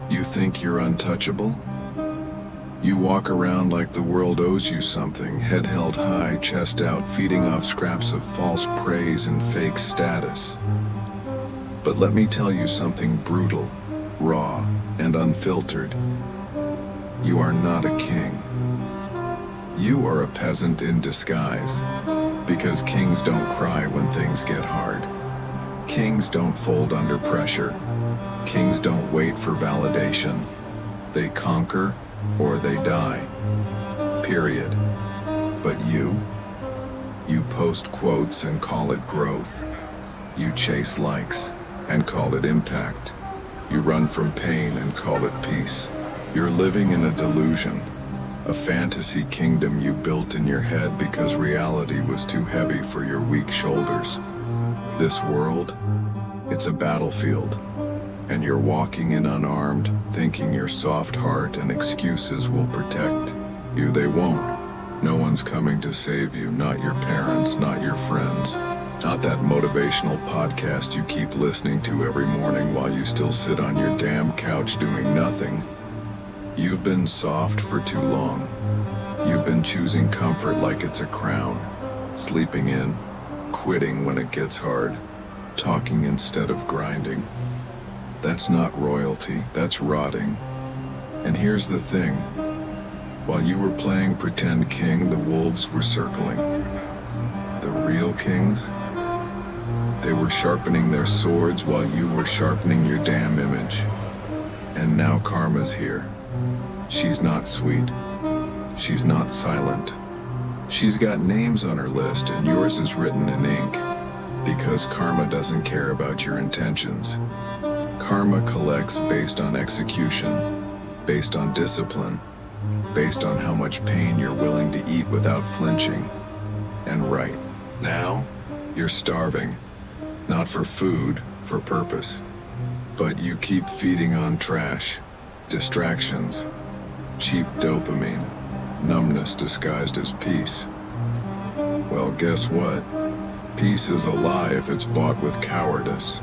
You think you're untouchable? You walk around like the world owes you something, head held high, chest out, feeding off scraps of false praise and fake status. But let me tell you something brutal, raw, and unfiltered. You are not a king. You are a peasant in disguise, because kings don't cry when things get hard. Kings don't fold under pressure. Kings don't wait for validation. They conquer or they die. Period. But you post quotes and call it growth. You chase likes and call it impact. You run from pain and call it peace. You're living in a delusion, a fantasy kingdom you built in your head because reality was too heavy for your weak shoulders. This world, it's a battlefield, and you're walking in unarmed, thinking your soft heart and excuses will protect you. They won't. No one's coming to save you, not your parents, not your friends, not that motivational podcast you keep listening to every morning while you still sit on your damn couch doing nothing. You've been soft for too long. You've been choosing comfort like it's a crown, sleeping in, quitting when it gets hard, talking instead of grinding. That's not royalty, that's rotting. And here's the thing. While you were playing pretend king, the wolves were circling. The real kings? They were sharpening their swords while you were sharpening your damn image. And now karma's here. She's not sweet. She's not silent. She's got names on her list and yours is written in ink. Because karma doesn't care about your intentions. Karma collects based on execution, based on discipline, based on how much pain you're willing to eat without flinching. And right now, you're starving. Not for food, for purpose. But you keep feeding on trash, distractions, cheap dopamine, numbness disguised as peace. Well, guess what? Peace is a lie if it's bought with cowardice.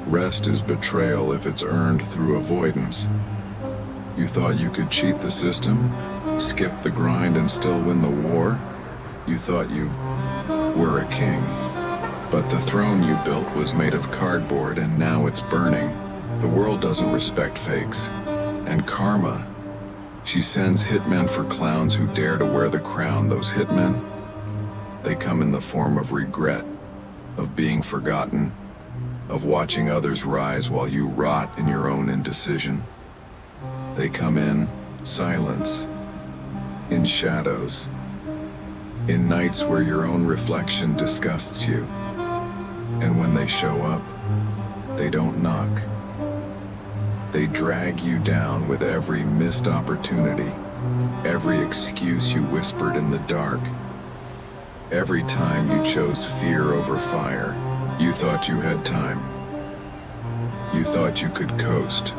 Rest is betrayal if it's earned through avoidance. You thought you could cheat the system, skip the grind and still win the war? You thought you were a king. But the throne you built was made of cardboard and now it's burning. The world doesn't respect fakes. And karma, she sends hitmen for clowns who dare to wear the crown. Those hitmen, they come in the form of regret, of being forgotten, of watching others rise while you rot in your own indecision. They come in silence, in shadows, in nights where your own reflection disgusts you. And when they show up, they don't knock. They drag you down with every missed opportunity, every excuse you whispered in the dark. Every time you chose fear over fire, you thought you had time. You thought you could coast.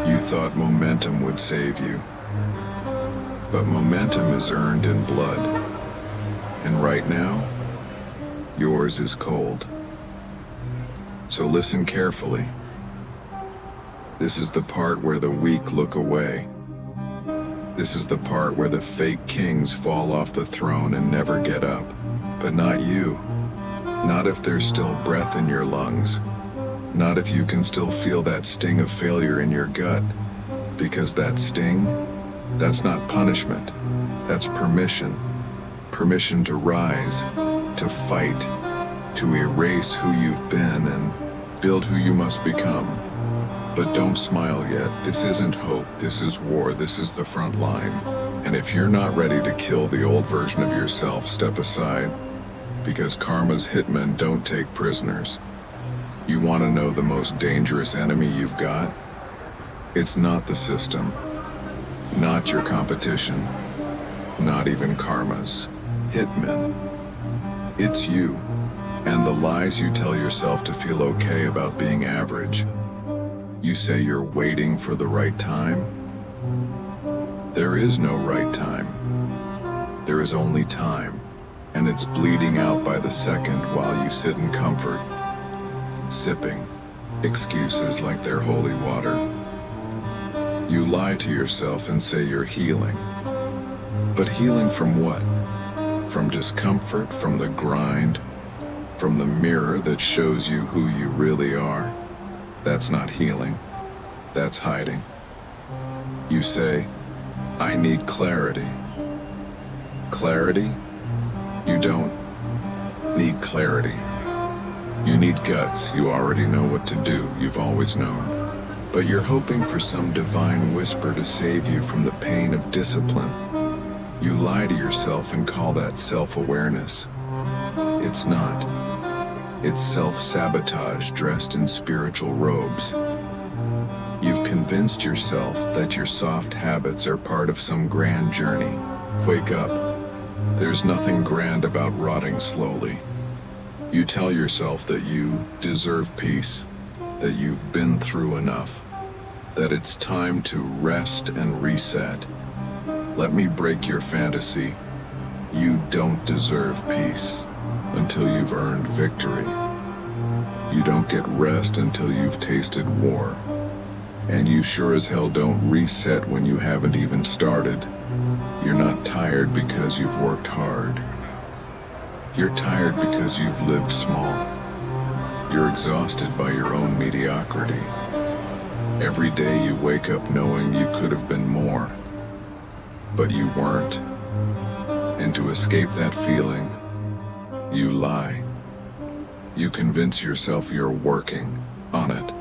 You thought momentum would save you. But momentum is earned in blood. And right now, yours is cold. So listen carefully. This is the part where the weak look away. This is the part where the fake kings fall off the throne and never get up. But not you. Not if there's still breath in your lungs. Not if you can still feel that sting of failure in your gut. Because that sting, that's not punishment. That's permission. Permission to rise, to fight, to erase who you've been and build who you must become. But don't smile yet. This isn't hope. This is war. This is the front line. And if you're not ready to kill the old version of yourself, step aside. Because karma's hitmen don't take prisoners. You want to know the most dangerous enemy you've got? It's not the system. Not your competition. Not even karma's hitmen. It's you. And the lies you tell yourself to feel okay about being average. You say you're waiting for the right time. There is no right time. There is only time, and it's bleeding out by the second while you sit in comfort, sipping excuses like they're holy water. You lie to yourself and say you're healing. But healing from what? From discomfort, from the grind, from the mirror that shows you who you really are? That's not healing. That's hiding. You say, I need clarity. Clarity? You don't need clarity. You need guts. You already know what to do. You've always known. But you're hoping for some divine whisper to save you from the pain of discipline. You lie to yourself and call that self-awareness. It's not. It's self-sabotage dressed in spiritual robes. You've convinced yourself that your soft habits are part of some grand journey. Wake up. There's nothing grand about rotting slowly. You tell yourself that you deserve peace, that you've been through enough, that it's time to rest and reset. Let me break your fantasy. You don't deserve peace until you've earned victory. You don't get rest until you've tasted war. And you sure as hell don't reset when you haven't even started. You're not tired because you've worked hard. You're tired because you've lived small. You're exhausted by your own mediocrity. Every day you wake up knowing you could have been more, but you weren't. And to escape that feeling, you lie. You convince yourself you're working on it.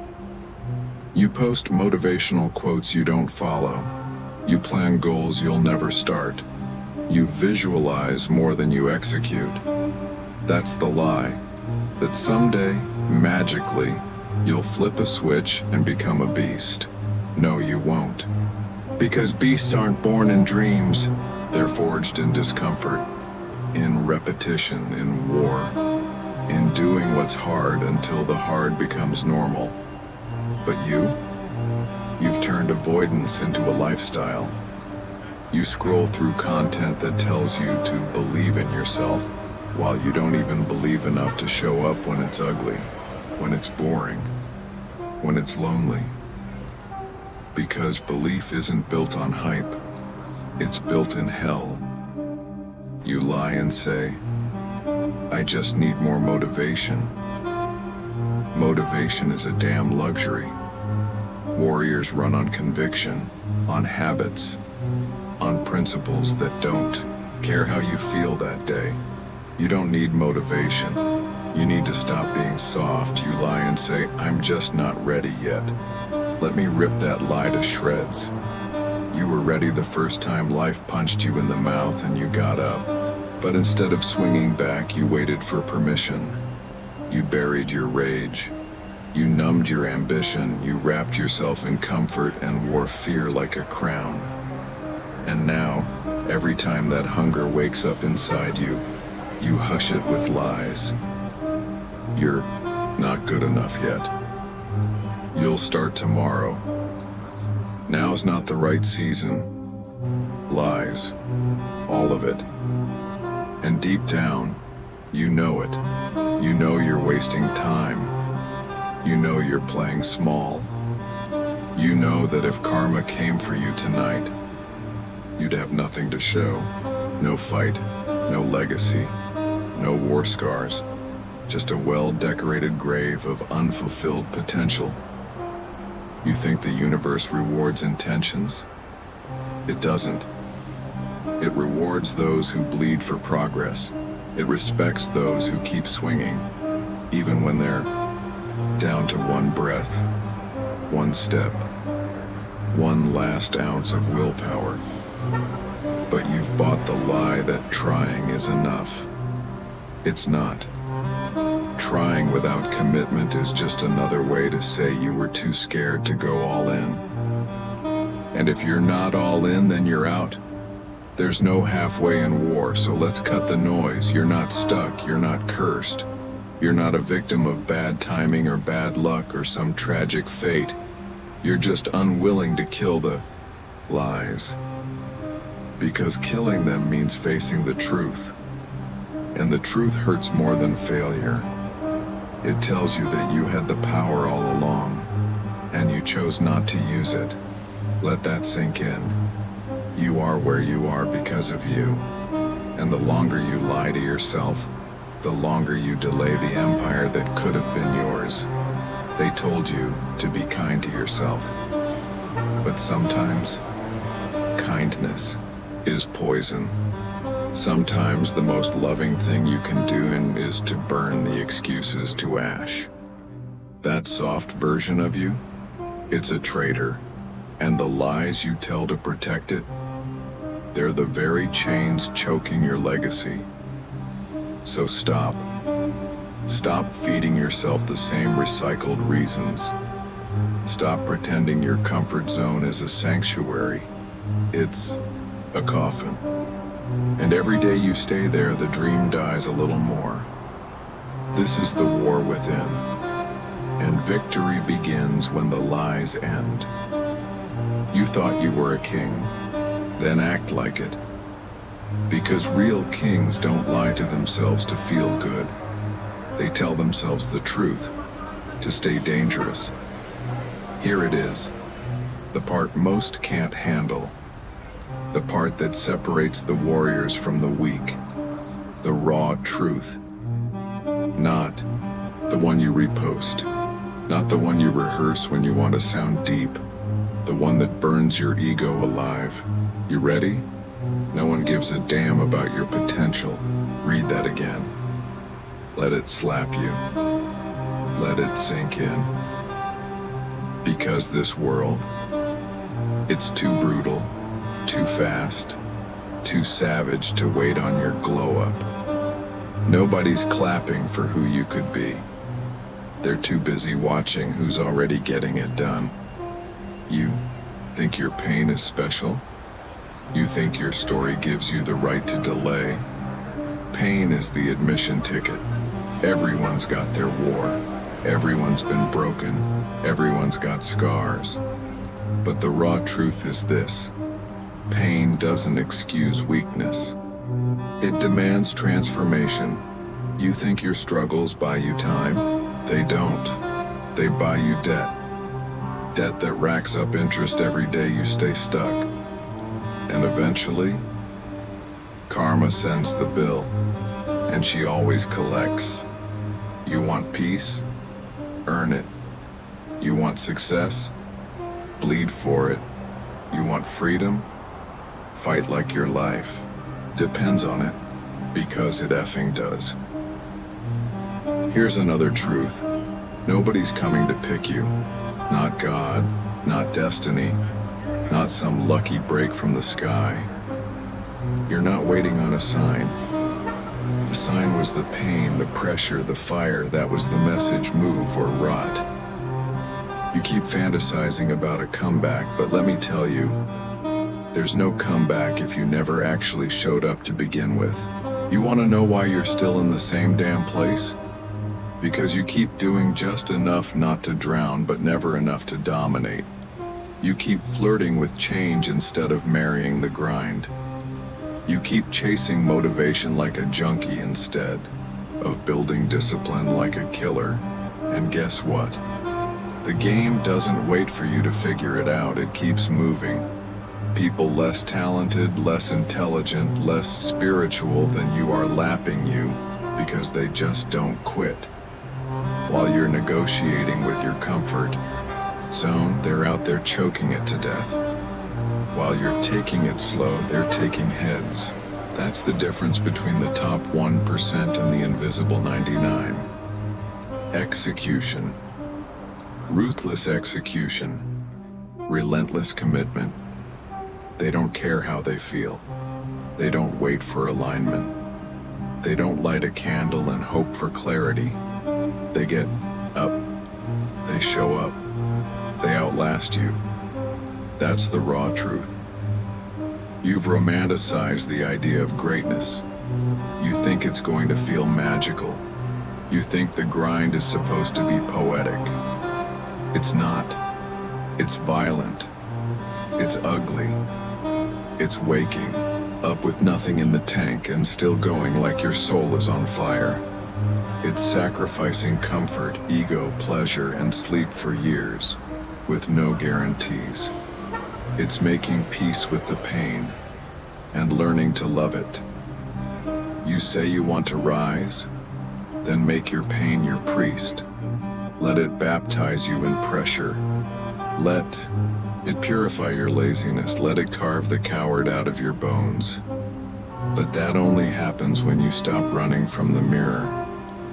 You post motivational quotes you don't follow. You plan goals you'll never start. You visualize more than you execute. That's the lie, that someday, magically, you'll flip a switch and become a beast. No, you won't. Because beasts aren't born in dreams. They're forged in discomfort, in repetition, in war, in doing what's hard until the hard becomes normal. But you've turned avoidance into a lifestyle. You scroll through content that tells you to believe in yourself, while you don't even believe enough to show up when it's ugly, when it's boring, when it's lonely. Because belief isn't built on hype, it's built in hell. You lie and say, I just need more motivation. Motivation is a damn luxury. Warriors run on conviction, on habits, on principles that don't care how you feel that day. You don't need motivation. You need to stop being soft. You lie and say, I'm just not ready yet. Let me rip that lie to shreds. You were ready the first time life punched you in the mouth and you got up. But instead of swinging back, you waited for permission. You buried your rage. You numbed your ambition. You wrapped yourself in comfort and wore fear like a crown. And now, every time that hunger wakes up inside you, you hush it with lies. You're not good enough yet. You'll start tomorrow. Now's not the right season. Lies. All of it. And deep down, you know it. You know you're wasting time. You know you're playing small. You know that if karma came for you tonight, you'd have nothing to show. No fight, no legacy, no war scars. Just a well-decorated grave of unfulfilled potential. You think the universe rewards intentions? It doesn't. It rewards those who bleed for progress. It respects those who keep swinging, even when they're down to one breath, one step, one last ounce of willpower. But you've bought the lie that trying is enough. It's not. Trying without commitment is just another way to say you were too scared to go all in. And if you're not all in, then you're out. There's no halfway in war, so let's cut the noise. You're not stuck, you're not cursed. You're not a victim of bad timing or bad luck or some tragic fate. You're just unwilling to kill the lies. Because killing them means facing the truth. And the truth hurts more than failure. It tells you that you had the power all along, and you chose not to use it. Let that sink in. You are where you are because of you. And the longer you lie to yourself, the longer you delay the empire that could have been yours. They told you to be kind to yourself. But sometimes, kindness is poison. Sometimes the most loving thing you can do is to burn the excuses to ash. That soft version of you, it's a traitor. And the lies you tell to protect it, they're the very chains choking your legacy. So stop. Stop feeding yourself the same recycled reasons. Stop pretending your comfort zone is a sanctuary. It's a coffin. And every day you stay there, the dream dies a little more. This is the war within. And victory begins when the lies end. You thought you were a king, then act like it. Because real kings don't lie to themselves to feel good. They tell themselves the truth, to stay dangerous. Here it is, the part most can't handle. The part that separates the warriors from the weak. The raw truth. Not the one you repost. Not the one you rehearse when you want to sound deep. The one that burns your ego alive. You ready? No one gives a damn about your potential. Read that again. Let it slap you. Let it sink in. Because this world, it's too brutal, too fast, too savage to wait on your glow up. Nobody's clapping for who you could be. They're too busy watching who's already getting it done. You think your pain is special? You think your story gives you the right to delay? Pain is the admission ticket. Everyone's got their war. Everyone's been broken. Everyone's got scars. But the raw truth is this: pain doesn't excuse weakness. It demands transformation. You think your struggles buy you time? They don't. They buy you debt. Debt that racks up interest every day you stay stuck. And eventually, karma sends the bill, and she always collects. You want peace? Earn it. You want success? Bleed for it. You want freedom? Fight like your life depends on it, because it effing does. Here's another truth. Nobody's coming to pick you. Not God, not destiny, not some lucky break from the sky. You're not waiting on a sign. The sign was the pain, the pressure, the fire. That was the message: move or rot. You keep fantasizing about a comeback, but let me tell you, there's no comeback if you never actually showed up to begin with. You want to know why you're still in the same damn place? Because you keep doing just enough not to drown, but never enough to dominate. You keep flirting with change instead of marrying the grind. You keep chasing motivation like a junkie instead of building discipline like a killer. And guess what? The game doesn't wait for you to figure it out, it keeps moving. People less talented, less intelligent, less spiritual than you are lapping you because they just don't quit. While you're negotiating with your comfort zone, they're out there choking it to death. While you're taking it slow, they're taking heads. That's the difference between the top 1% and the invisible 99. Execution. Ruthless execution. Relentless commitment. They don't care how they feel. They don't wait for alignment. They don't light a candle and hope for clarity. They get up. They show up. They outlast you. That's the raw truth. You've romanticized the idea of greatness. You think it's going to feel magical. You think the grind is supposed to be poetic. It's not. It's violent. It's ugly. It's waking up with nothing in the tank and still going like your soul is on fire. It's sacrificing comfort, ego, pleasure, and sleep for years, with no guarantees. It's making peace with the pain and learning to love it. You say you want to rise? Then make your pain your priest. Let it baptize you in pressure. Let it purify your laziness. Let it carve the coward out of your bones. But that only happens when you stop running from the mirror.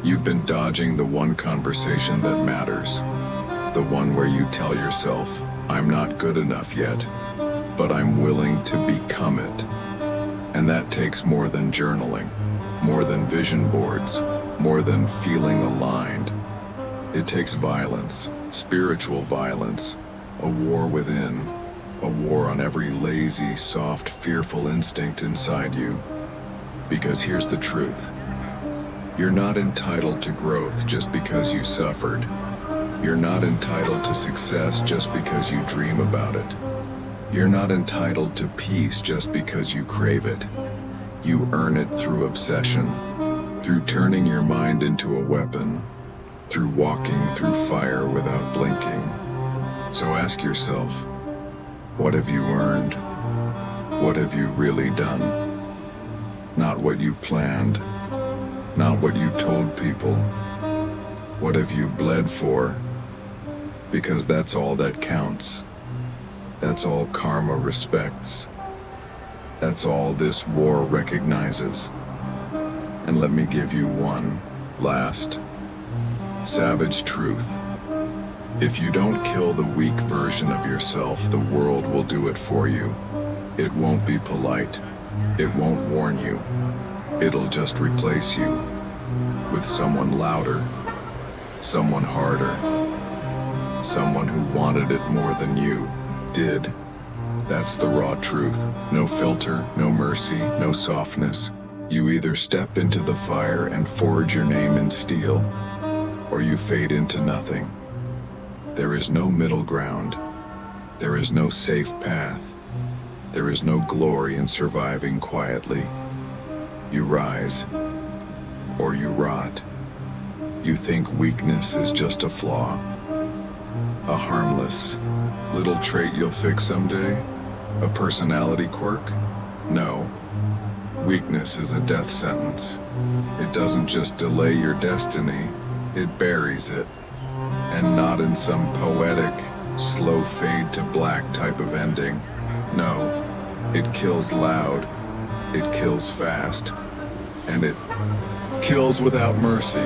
You've been dodging the one conversation that matters. The one where you tell yourself, I'm not good enough yet, but I'm willing to become it. And that takes more than journaling, more than vision boards, more than feeling aligned. It takes violence, spiritual violence, a war within, a war on every lazy, soft, fearful instinct inside you. Because here's the truth. You're not entitled to growth just because you suffered. You're not entitled to success just because you dream about it. You're not entitled to peace just because you crave it. You earn it through obsession, through turning your mind into a weapon, through walking through fire without blinking. So ask yourself, what have you earned? What have you really done? Not what you planned, not what you told people. What have you bled for? Because that's all that counts. That's all karma respects. That's all this war recognizes. And let me give you one last savage truth. If you don't kill the weak version of yourself, the world will do it for you. It won't be polite. It won't warn you. It'll just replace you with someone louder, someone harder, someone who wanted it more than you did. That's the raw truth. No filter, no mercy, no softness. You either step into the fire and forge your name in steel, or you fade into nothing. There is no middle ground. There is no safe path. There is no glory in surviving quietly. You rise, or you rot. You think weakness is just a flaw, a harmless little trait you'll fix someday, a personality quirk? No. Weakness is a death sentence. It doesn't just delay your destiny, it buries it. And not in some poetic, slow fade to black type of ending. No, it kills loud, it kills fast, and it kills without mercy.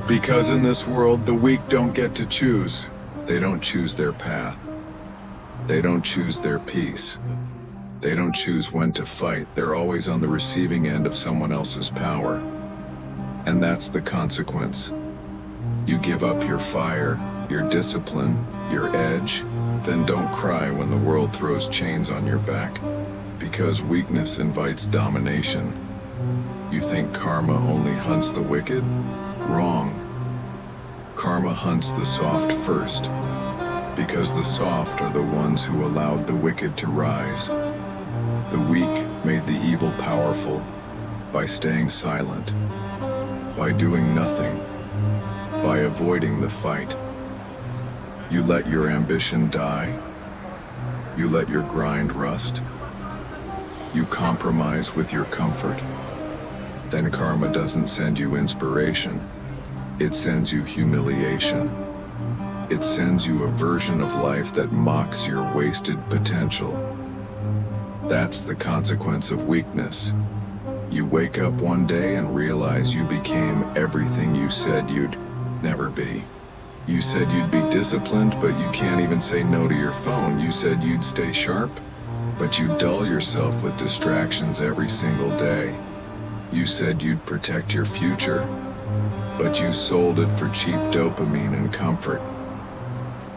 Because in this world, the weak don't get to choose. They don't choose their path. They don't choose their peace. They don't choose when to fight. They're always on the receiving end of someone else's power. And that's the consequence. You give up your fire, your discipline, your edge, then don't cry when the world throws chains on your back. Because weakness invites domination. You think karma only hunts the wicked? Wrong. Karma hunts the soft first. Because the soft are the ones who allowed the wicked to rise. The weak made the evil powerful by staying silent, by doing nothing, by avoiding the fight. You let your ambition die. You let your grind rust. You compromise with your comfort. Then karma doesn't send you inspiration. It sends you humiliation. It sends you a version of life that mocks your wasted potential. That's the consequence of weakness. You wake up one day and realize you became everything you said you'd never be. You said you'd be disciplined, but you can't even say no to your phone. You said you'd stay sharp, but you dull yourself with distractions every single day. You said you'd protect your future, but you sold it for cheap dopamine and comfort.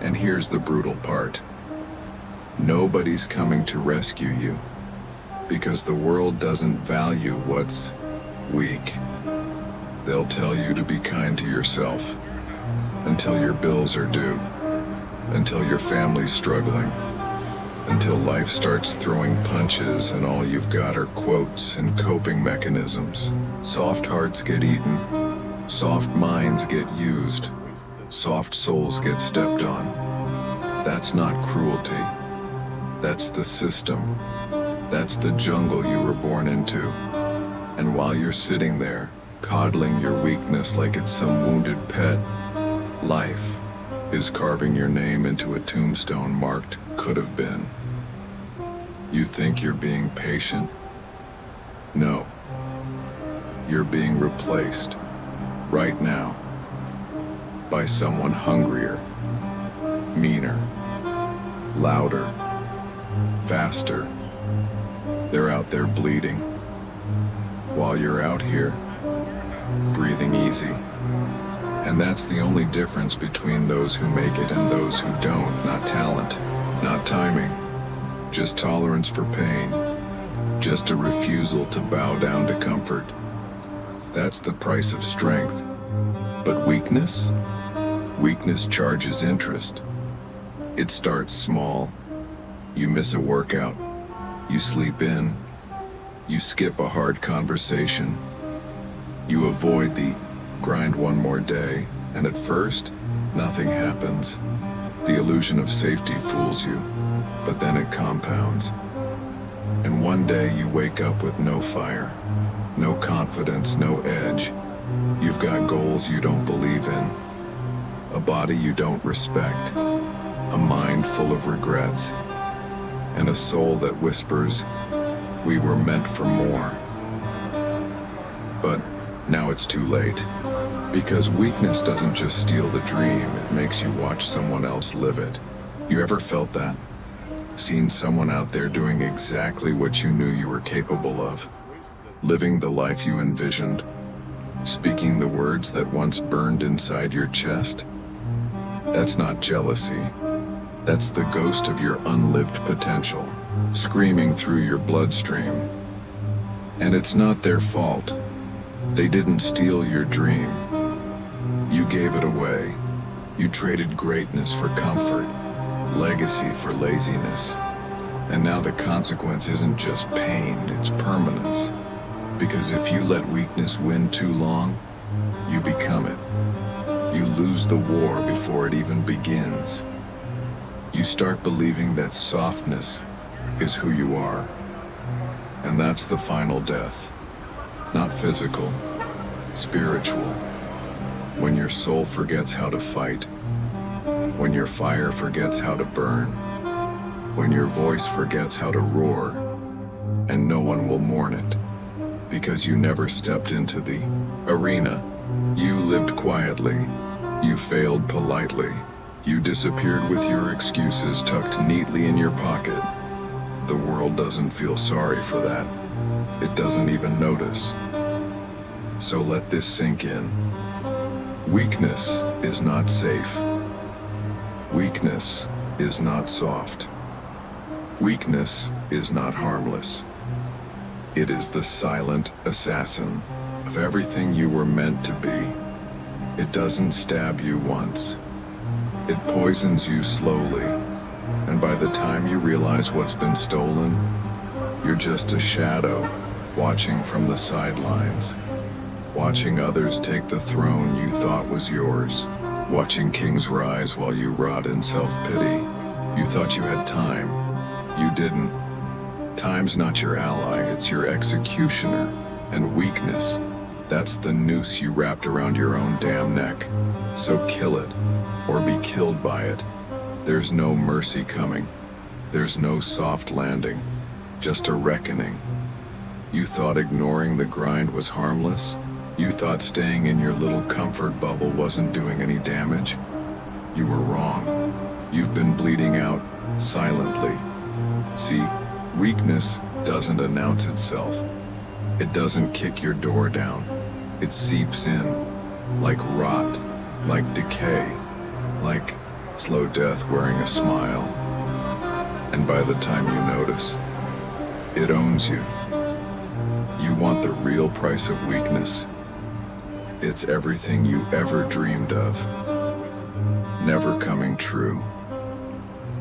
And here's the brutal part. Nobody's coming to rescue you, because the world doesn't value what's weak. They'll tell you to be kind to yourself, until your bills are due, until your family's struggling, until life starts throwing punches and all you've got are quotes and coping mechanisms. Soft hearts get eaten, soft minds get used, soft souls get stepped on. That's not cruelty. That's the system. That's the jungle you were born into. And while you're sitting there, coddling your weakness like it's some wounded pet, life is carving your name into a tombstone marked "could have been." You think you're being patient? No. You're being replaced, right now, by someone hungrier, meaner, louder, faster. They're out there bleeding, while you're out here, breathing easy. And that's the only difference between those who make it and those who don't. Not talent, not timing, just tolerance for pain, just a refusal to bow down to comfort. That's the price of strength. But weakness? Weakness charges interest. It starts small. You miss a workout. You sleep in. You skip a hard conversation. You avoid the grind one more day, and at first, nothing happens. The illusion of safety fools you, but then it compounds. And one day you wake up with no fire, no confidence, no edge. You've got goals you don't believe in, a body you don't respect, a mind full of regrets, and a soul that whispers, "We were meant for more." But now it's too late. Because weakness doesn't just steal the dream, it makes you watch someone else live it. You ever felt that? Seen someone out there doing exactly what you knew you were capable of? Living the life you envisioned? Speaking the words that once burned inside your chest? That's not jealousy. That's the ghost of your unlived potential, screaming through your bloodstream. And it's not their fault. They didn't steal your dream. You gave it away. You traded greatness for comfort, legacy for laziness. And now the consequence isn't just pain, it's permanence. Because if you let weakness win too long, you become it. You lose the war before it even begins. You start believing that softness is who you are. And that's the final death. Not physical, spiritual. When your soul forgets how to fight. When your fire forgets how to burn. When your voice forgets how to roar. And no one will mourn it. Because you never stepped into the arena. You lived quietly. You failed politely. You disappeared with your excuses tucked neatly in your pocket. The world doesn't feel sorry for that. It doesn't even notice. So let this sink in. Weakness is not safe. Weakness is not soft. Weakness is not harmless. It is the silent assassin of everything you were meant to be. It doesn't stab you once. It poisons you slowly, and by the time you realize what's been stolen, you're just a shadow watching from the sidelines. Watching others take the throne you thought was yours. Watching kings rise while you rot in self-pity. You thought you had time. You didn't. Time's not your ally, it's your executioner. And weakness, that's the noose you wrapped around your own damn neck. So kill it, or be killed by it. There's no mercy coming. There's no soft landing. Just a reckoning. You thought ignoring the grind was harmless? You thought staying in your little comfort bubble wasn't doing any damage? You were wrong. You've been bleeding out, silently. See, weakness doesn't announce itself. It doesn't kick your door down. It seeps in, like rot, like decay, like slow death wearing a smile. And by the time you notice, it owns you. You want the real price of weakness. It's everything you ever dreamed of, never coming true.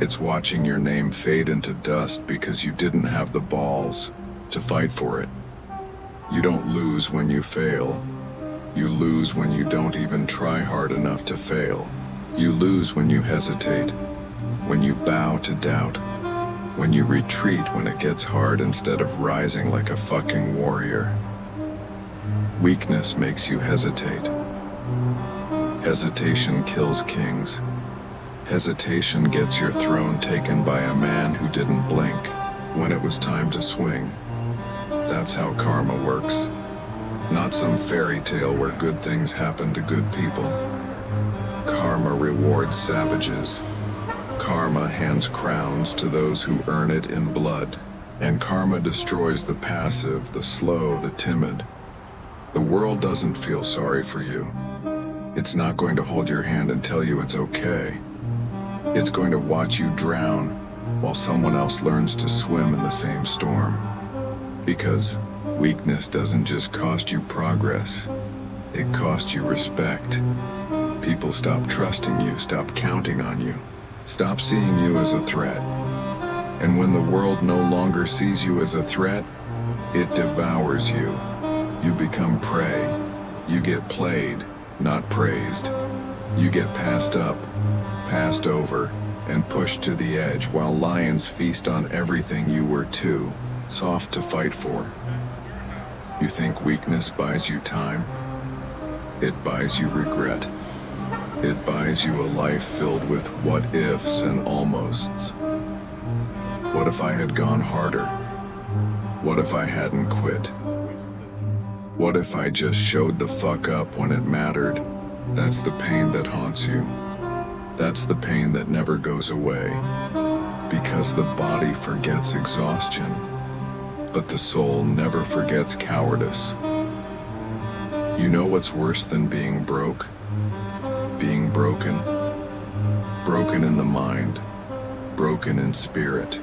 It's watching your name fade into dust because you didn't have the balls to fight for it. You don't lose when you fail. You lose when you don't even try hard enough to fail. You lose when you hesitate, when you bow to doubt, When you retreat when it gets hard instead of rising like a fucking warrior. Weakness makes you hesitate. Hesitation kills kings. Hesitation gets your throne taken by a man who didn't blink when it was time to swing. That's how karma works. Not some fairy tale where good things happen to good people. Karma rewards savages. Karma hands crowns to those who earn it in blood. And karma destroys the passive, the slow, the timid. The world doesn't feel sorry for you. It's not going to hold your hand and tell you it's okay. It's going to watch you drown while someone else learns to swim in the same storm. Because weakness doesn't just cost you progress, it costs you respect. People stop trusting you, stop counting on you, stop seeing you as a threat. And when the world no longer sees you as a threat, it devours you. You become prey. You get played, not praised. You get passed up, passed over, and pushed to the edge while lions feast on everything you were too soft to fight for. You think weakness buys you time? It buys you regret. It buys you a life filled with what-ifs and almosts. What if I had gone harder? What if I hadn't quit? What if I just showed the fuck up when it mattered? That's the pain that haunts you. That's the pain that never goes away. Because the body forgets exhaustion, but the soul never forgets cowardice. You know what's worse than being broke? Being broken. Broken in the mind, broken in spirit,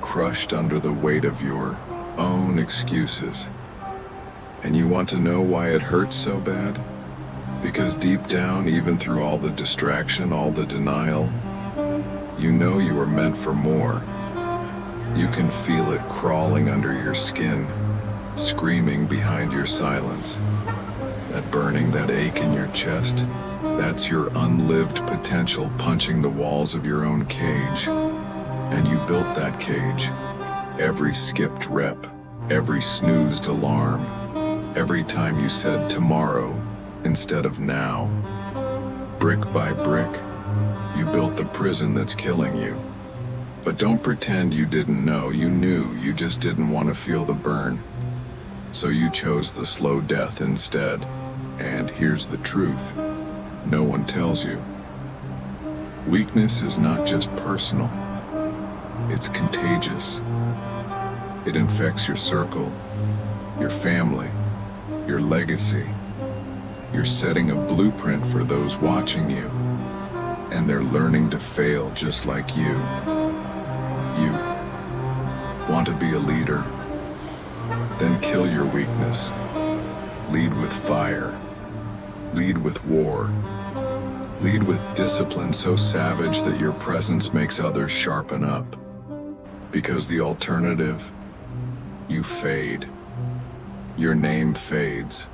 crushed under the weight of your own excuses. And you want to know why it hurts so bad? Because deep down, even through all the distraction, all the denial, you know you were meant for more. You can feel it crawling under your skin, screaming behind your silence. That burning, that ache in your chest, that's your unlived potential punching the walls of your own cage. And you built that cage. Every skipped rep, every snoozed alarm, every time you said tomorrow instead of now. Brick by brick, you built the prison that's killing you. But don't pretend you didn't know. You knew, you just didn't want to feel the burn. So you chose the slow death instead. And here's the truth. No one tells you. Weakness is not just personal. It's contagious. It infects your circle, your family, your legacy. You're setting a blueprint for those watching you, and they're learning to fail just like you. You want to be a leader? Then kill your weakness. Lead with fire. Lead with war. Lead with discipline so savage that your presence makes others sharpen up. Because the alternative, you fade. Your name fades.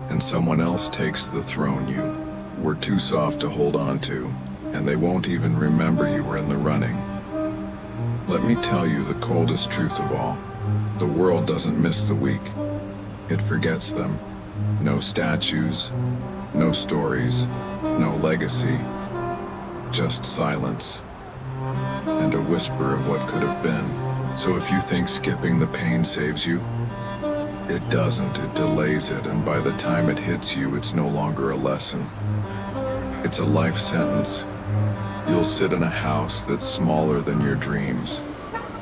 And someone else takes the throne you were too soft to hold on to, and they won't even remember you were in the running. Let me tell you the coldest truth of all. The world doesn't miss the weak. It forgets them. No statues, no stories, no legacy, just silence, and a whisper of what could have been. So if you think skipping the pain saves you, it doesn't, it delays it, and by the time it hits you, it's no longer a lesson. It's a life sentence. You'll sit in a house that's smaller than your dreams,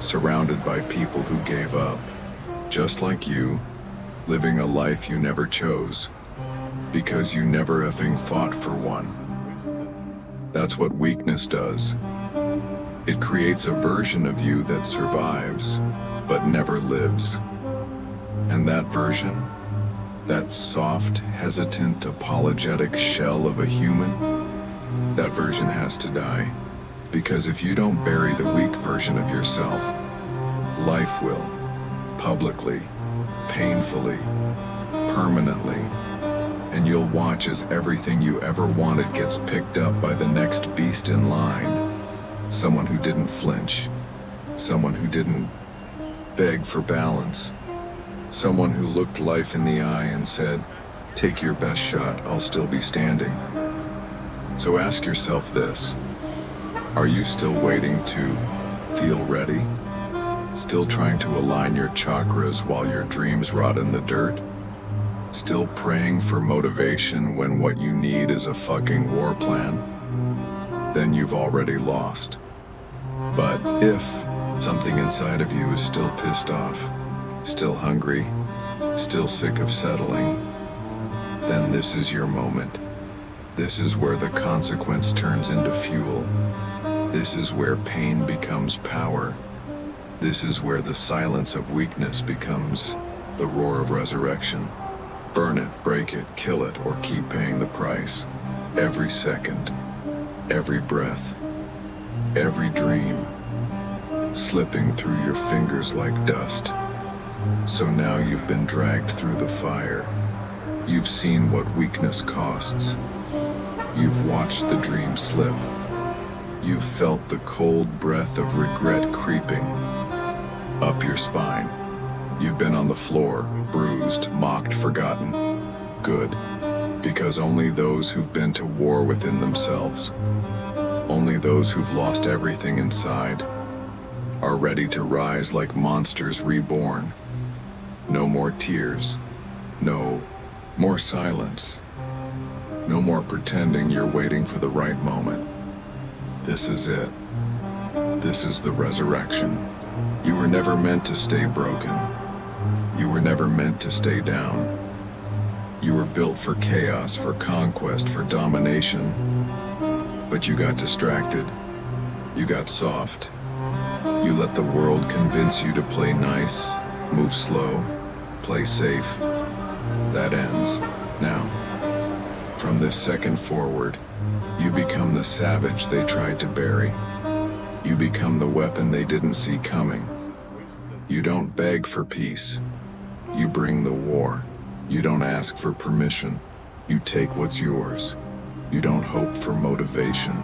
surrounded by people who gave up, just like you, living a life you never chose, because you never effing fought for one. That's what weakness does. It creates a version of you that survives, but never lives. And that version, that soft, hesitant, apologetic shell of a human, that version has to die. Because if you don't bury the weak version of yourself, life will, publicly, painfully, permanently, and you'll watch as everything you ever wanted gets picked up by the next beast in line. Someone who didn't flinch, Someone who didn't beg for balance. Someone who looked life in the eye and said, "Take your best shot, I'll still be standing." So ask yourself this: are you still waiting to feel ready? Still trying to align your chakras while your dreams rot in the dirt? Still praying for motivation when what you need is a fucking war plan? Then you've already lost. But if something inside of you is still pissed off, still hungry, still sick of settling, then this is your moment. This is where the consequence turns into fuel. This is where pain becomes power. This is where the silence of weakness becomes the roar of resurrection. Burn it, break it, kill it, or keep paying the price. Every second, every breath, every dream, slipping through your fingers like dust. So now you've been dragged through the fire. You've seen what weakness costs. You've watched the dream slip. You've felt the cold breath of regret creeping up your spine. You've been on the floor, bruised, mocked, forgotten. Good. Because only those who've been to war within themselves, only those who've lost everything inside, are ready to rise like monsters reborn. No more tears. No more silence. No more pretending you're waiting for the right moment. This is it. This is the resurrection. You were never meant to stay broken. You were never meant to stay down. You were built for chaos, for conquest, for domination. But you got distracted. You got soft. You let the world convince you to play nice, move slow, play safe. That ends now. From this second forward, you become the savage they tried to bury. You become the weapon they didn't see coming. You don't beg for peace. You bring the war. You don't ask for permission. You take what's yours. You don't hope for motivation.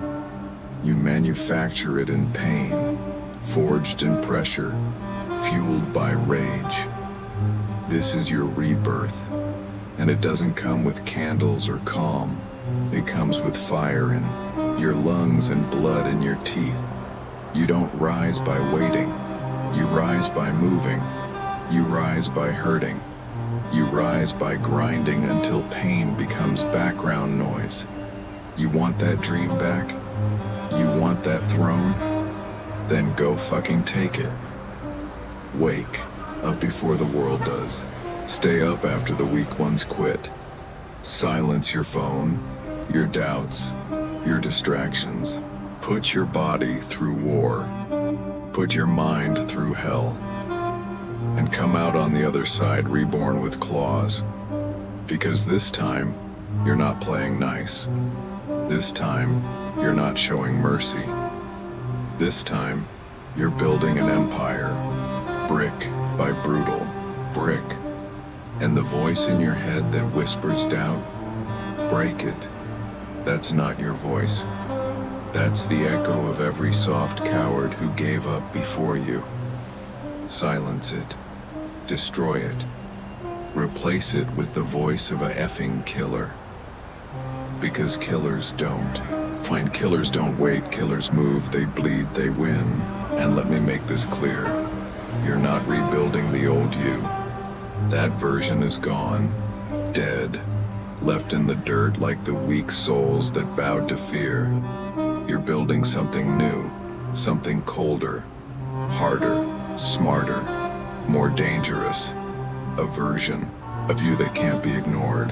You manufacture it in pain, forged in pressure, fueled by rage. This is your rebirth, and it doesn't come with candles or calm. It comes with fire in your lungs and blood in your teeth. You don't rise by waiting. You rise by moving. You rise by hurting. You rise by grinding until pain becomes background noise. You want that dream back? You want that throne? Then go fucking take it. Wake up before the world does. Stay up after the weak ones quit. Silence your phone, your doubts, your distractions. Put your body through war. Put your mind through hell. And come out on the other side reborn with claws. Because this time, you're not playing nice. This time, you're not showing mercy. This time, you're building an empire, brick by brutal brick. And the voice in your head that whispers doubt, break it. That's not your voice. That's the echo of every soft coward who gave up before you. Silence it. Destroy it. Replace it with the voice of a effing killer. Because killers don't. Find killers don't wait, killers move, they bleed, they win. And let me make this clear. You're not rebuilding the old you. That version is gone, dead, left in the dirt like the weak souls that bowed to fear. You're building something new, something colder, harder, smarter, more dangerous. A version of you that can't be ignored.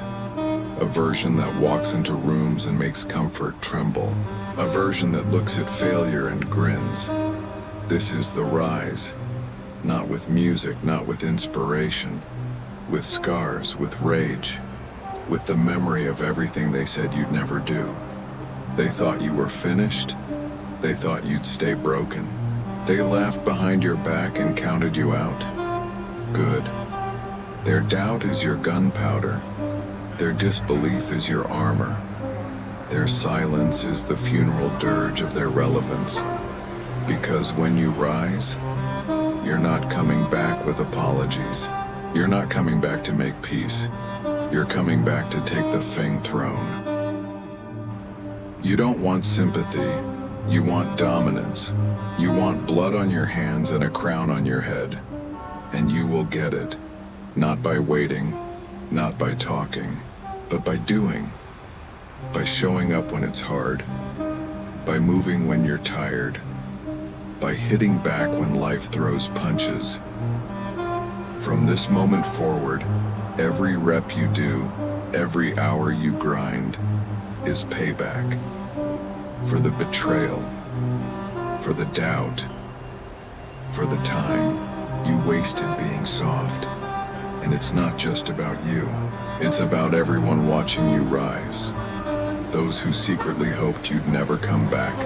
A version that walks into rooms and makes comfort tremble. A version that looks at failure and grins. This is the rise. Not with music, not with inspiration. With scars, with rage. With the memory of everything they said you'd never do. They thought you were finished. They thought you'd stay broken. They laughed behind your back and counted you out. Good. Their doubt is your gunpowder. Their disbelief is your armor. Their silence is the funeral dirge of their relevance. Because when you rise, you're not coming back with apologies. You're not coming back to make peace. You're coming back to take the Feng throne. You don't want sympathy. You want dominance. You want blood on your hands and a crown on your head. And you will get it. Not by waiting, not by talking, but by doing. By showing up when it's hard. By moving when you're tired. By hitting back when life throws punches. From this moment forward, every rep you do, every hour you grind, is payback. For the betrayal, for the doubt, for the time you wasted being soft. And it's not just about you, it's about everyone watching you rise. Those who secretly hoped you'd never come back.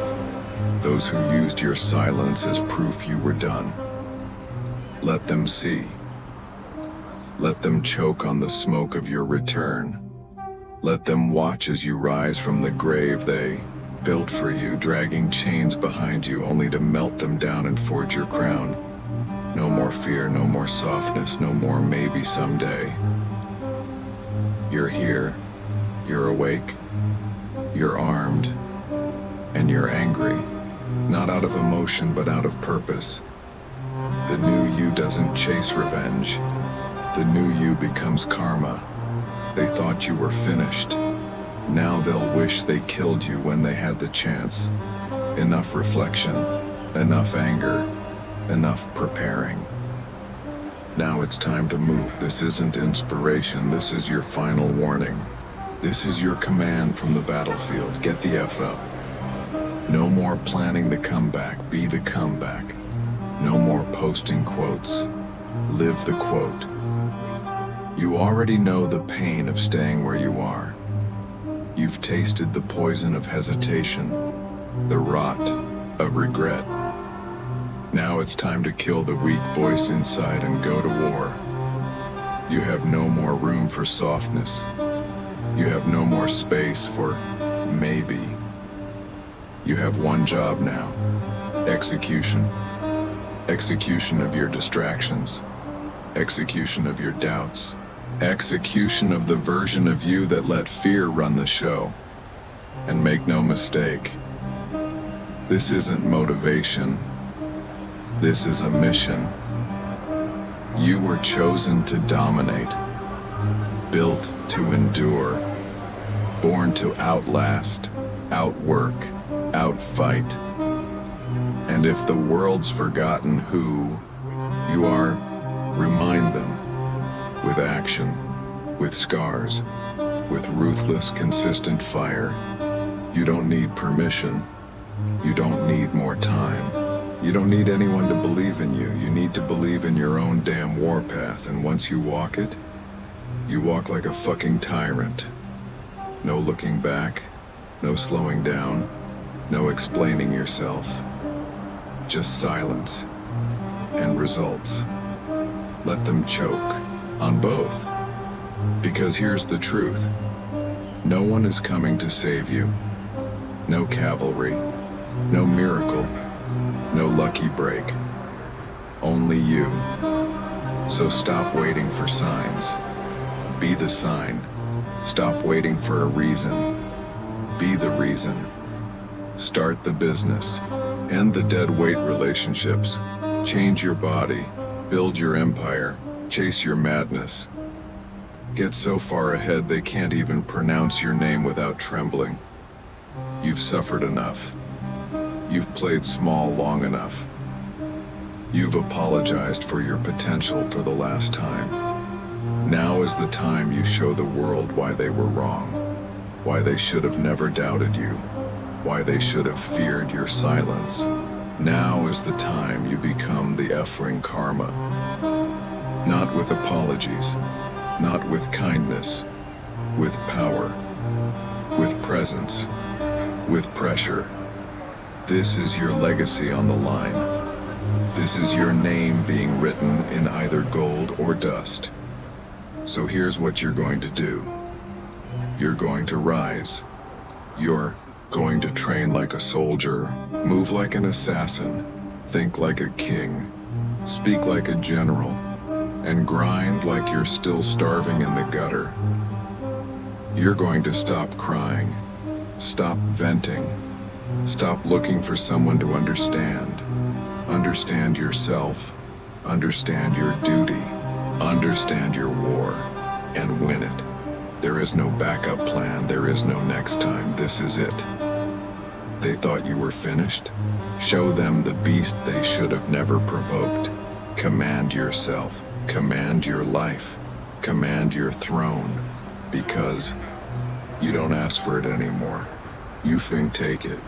Those who used your silence as proof you were done. Let them see. Let them choke on the smoke of your return. Let them watch as you rise from the grave they built for you, dragging chains behind you only to melt them down and forge your crown. No more fear, no more softness, no more maybe someday. You're here, you're awake, you're armed, and you're angry. Not out of emotion, but out of purpose. The new you doesn't chase revenge. The new you becomes karma. They thought you were finished. Now they'll wish they killed you when they had the chance. Enough reflection, enough anger, enough preparing. Now it's time to move. This isn't inspiration, this is your final warning. This is your command from the battlefield. Get the F up. No more planning the comeback, be the comeback. No more posting quotes, live the quote. You already know the pain of staying where you are. You've tasted the poison of hesitation, the rot of regret. Now it's time to kill the weak voice inside and go to war. You have no more room for softness. You have no more space for maybe. You have one job now. Execution. Execution of your distractions. Execution of your doubts. Execution of the version of you that let fear run the show. And make no mistake, this isn't motivation. This is a mission. You were chosen to dominate, built to endure, born to outlast, outwork, outfight. And if the world's forgotten who you are, remind them with action, with scars, with ruthless, consistent fire. You don't need permission. You don't need more time. You don't need anyone to believe in you. You need to believe in your own damn warpath, and once you walk it, you walk like a fucking tyrant. No looking back, no slowing down, no explaining yourself. Just silence and results. Let them choke on both. Because here's the truth. No one is coming to save you. No cavalry, no miracle, no lucky break. Only you. So stop waiting for signs. Be the sign. Stop waiting for a reason. Be the reason. Start the business. End the dead weight relationships. Change your body. Build your empire. Chase your madness. Get so far ahead they can't even pronounce your name without trembling. You've suffered enough. You've played small long enough. You've apologized for your potential for the last time. Now is the time you show the world why they were wrong, why they should have never doubted you, why they should have feared your silence. Now is the time you become the F-ring karma. Not with apologies, not with kindness, with power, with presence, with pressure. This is your legacy on the line. This is your name being written in either gold or dust. So here's what you're going to do. You're going to rise. You're Going to train like a soldier, move like an assassin, think like a king, speak like a general, and grind like you're still starving in the gutter. You're going to stop crying, stop venting, stop looking for someone to understand. Understand yourself, understand your duty, understand your war, and win it. There is no backup plan, there is no next time, this is it. They thought you were finished? Show them the beast they should have never provoked. Command yourself, command your life, command your throne, because you don't ask for it anymore. You think take it.